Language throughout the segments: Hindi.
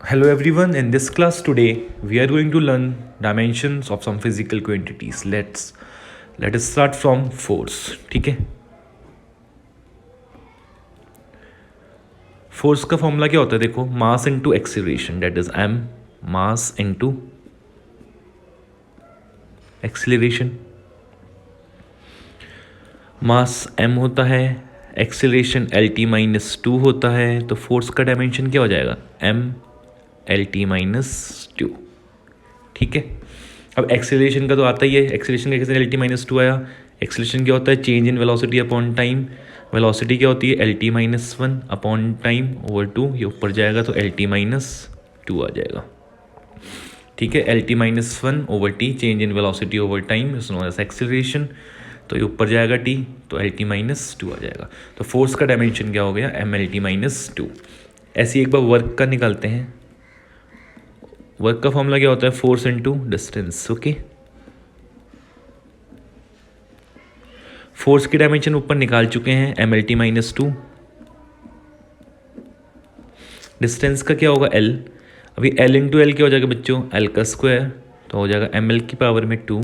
Hello everyone, in this class today we are going to learn dimensions of some physical quantities. Let us start from force. ठीक है, फोर्स का फॉर्मूला क्या होता है? देखो, mass into acceleration, that is m, mass into acceleration. Mass m होता है, एक्सीलरेशन LT-2 होता है, तो फोर्स का डायमेंशन क्या हो जाएगा? m LT-2। ठीक है, अब एक्सेलरेशन का तो आता ही है, एक्सेलरेशन का कैसे LT-2 आया? एक्सेलरेशन क्या होता है? Change in velocity upon time. Velocity क्या होती है? LT-1 अपॉन टाइम ओवर 2, ये ऊपर जाएगा तो LT-2 आ जाएगा। ठीक है, LT-1 over T, change in velocity over time is known as acceleration, तो ये ऊपर जाएगा t, तो LT-2 आ जाएगा। तो फोर्स का डायमेंशन क्या हो गया? MLT-2। ऐसे एक बार वर्क का निकालते हैं। वर्क का फॉर्मूला क्या होता है? Force into distance. Okay, force की डायमेंशन ऊपर निकाल चुके हैं, MLT-2। डिस्टेंस का क्या होगा? L। अभी L इंटू एल क्या हो जाएगा बच्चों? L का स्क्वायर, तो हो जाएगा ML की पावर में 2,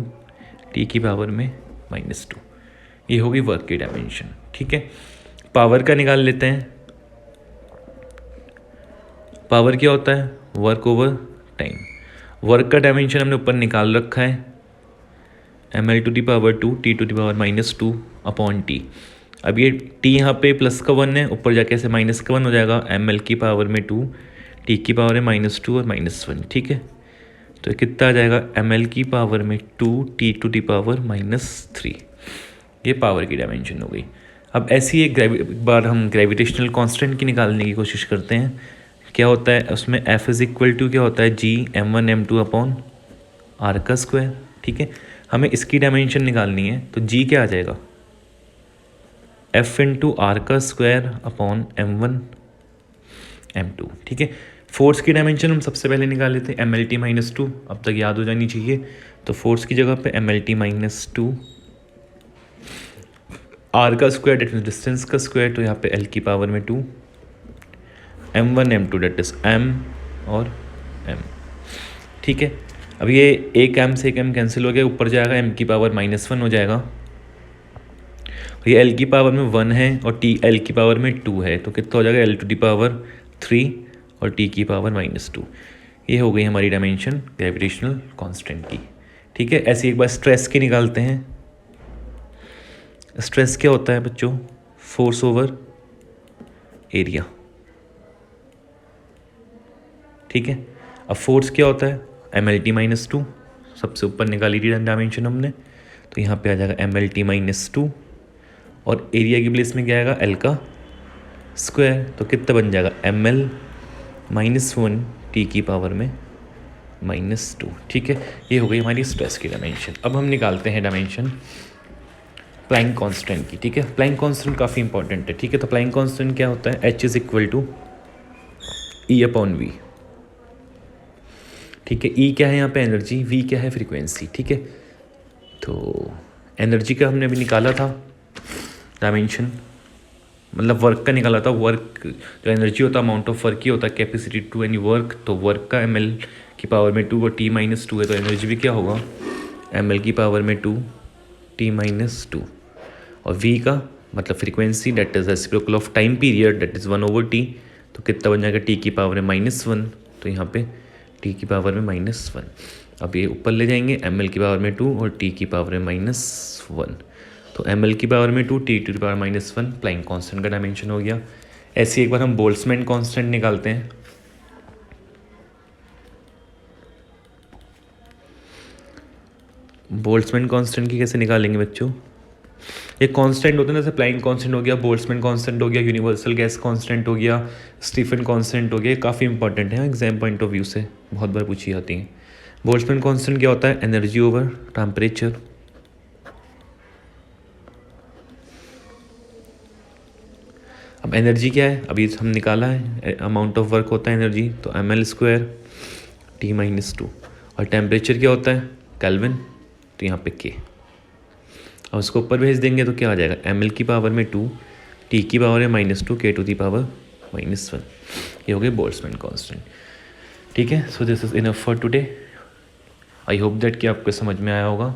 T की पावर में -2। ये होगी वर्क की डायमेंशन। ठीक है, पावर का निकाल लेते हैं। पावर क्या होता है? Work over time. वर्क का डायमेंशन हमने ऊपर निकाल रखा है, ML⁻², T⁻² अपॉन टी। अब ये t यहाँ पे प्लस का 1 है, ऊपर जाके ऐसे माइनस का 1 हो जाएगा, ML⁻², t की पावर में -2 और -1। ठीक है, तो ये कितना आ जाएगा? ML⁻², T⁻3। ये पावर की डायमेंशन हो गई। अब ऐसी एक बार हम ग्रेविटेशनल कांस्टेंट की निकालने की कोशिश करते हैं। क्या होता है उसमें? F इज इक्वल टू क्या होता है? G m1 m2 upon r का स्क्वायर। ठीक है, हमें इसकी डायमेंशन निकालनी है, तो G क्या आ जाएगा? F इंटू आर का स्क्वायर अपॉन m1 m2। ठीक है, फोर्स की डायमेंशन हम सबसे पहले निकाल लेते हैं, MLT-2, अब तक याद हो जानी चाहिए। तो फोर्स की जगह पे MLT-2, आर का स्क्वायर डेट इज डिस्टेंस का स्क्वायर, तो यहाँ पे L की पावर में 2, m1 m2 that is m और m। ठीक है, अब ये एक m से एक m कैंसिल हो गया, ऊपर जाएगा m की पावर -1 हो जाएगा। ये L की पावर में 1 है और T L की पावर में 2 है, तो कितना हो जाएगा? L⁻³ और T की पावर -2। ये हो गई हमारी डायमेंशन ग्रेविटेशनल कांस्टेंट की। ठीक है, ऐसे एक बार स्ट्रेस की निकालते हैं। स्ट्रेस क्या होता है बच्चों? Force over area. ठीक है, अब फोर्स क्या होता है? MLT-2, सबसे ऊपर निकाली थी डायमेंशन हमने, तो यहाँ पे आ जाएगा MLT-2 और एरिया की प्लेस में क्या आएगा? L का स्क्वायर, तो कितना बन जाएगा? ML-1 T की पावर में -2। ठीक है, ये हो गई हमारी स्ट्रेस की डायमेंशन। अब हम निकालते हैं डायमेंशन प्लैंक कांस्टेंट की। ठीक है, प्लैंक कांस्टेंट काफ़ी इंपॉर्टेंट है। ठीक है, तो प्लैंक कांस्टेंट क्या होता है? H is equal to E/V। ठीक है, E क्या है यहाँ पे? एनर्जी। V क्या है? फ्रीक्वेंसी। ठीक है, तो एनर्जी का हमने अभी निकाला था डायमेंशन, मतलब वर्क का निकाला था। वर्क जो एनर्जी होता है, अमाउंट ऑफ वर्क ही होता है, कैपेसिटी टू एनी वर्क। तो वर्क का ML की पावर में 2 और T-2 है, तो एनर्जी भी क्या होगा? ML की पावर में 2, T-2। और V का मतलब frequency, that is reciprocal of time period, that is 1/T। तो कितना बन जाएगा? T की पावर में -1, तो यहाँ पे T की पावर में -1। अब ये ऊपर ले जाएंगे, ML की पावर में 2 और T की पावर में -1, तो ML की पावर में 2, T⁻⁻1 प्लैंक कांस्टेंट का डायमेंशन हो गया। ऐसे एक बार हम बोल्ट्जमैन कांस्टेंट निकालते हैं। बोल्ट्जमैन कांस्टेंट की कैसे निकालेंगे बच्चों? ये कांस्टेंट होते हैं, जैसे प्लैंक कांस्टेंट हो गया, बोल्ट्जमैन कांस्टेंट हो गया, यूनिवर्सल गैस कांस्टेंट हो गया, स्टीफन कांस्टेंट हो गया। काफ़ी इंपॉर्टेंट है एग्जाम पॉइंट ऑफ व्यू से, बहुत बार पूछी जाती हैं। बोल्ट्जमैन कांस्टेंट क्या होता है? Energy over temperature. अब एनर्जी क्या है? अभी हम निकाला है, अमाउंट ऑफ वर्क होता है एनर्जी, तो ML² T-2। और टेम्परेचर क्या होता है? केल्विन, तो यहाँ पे K। और उसको ऊपर भेज देंगे तो क्या आ जाएगा? ML की पावर में 2, T की पावर में -2, K⁻⁻1। ये हो गए बोल्ट्जमैन कांस्टेंट। ठीक है, so this is enough for today. I hope that कि आपको समझ में आया होगा।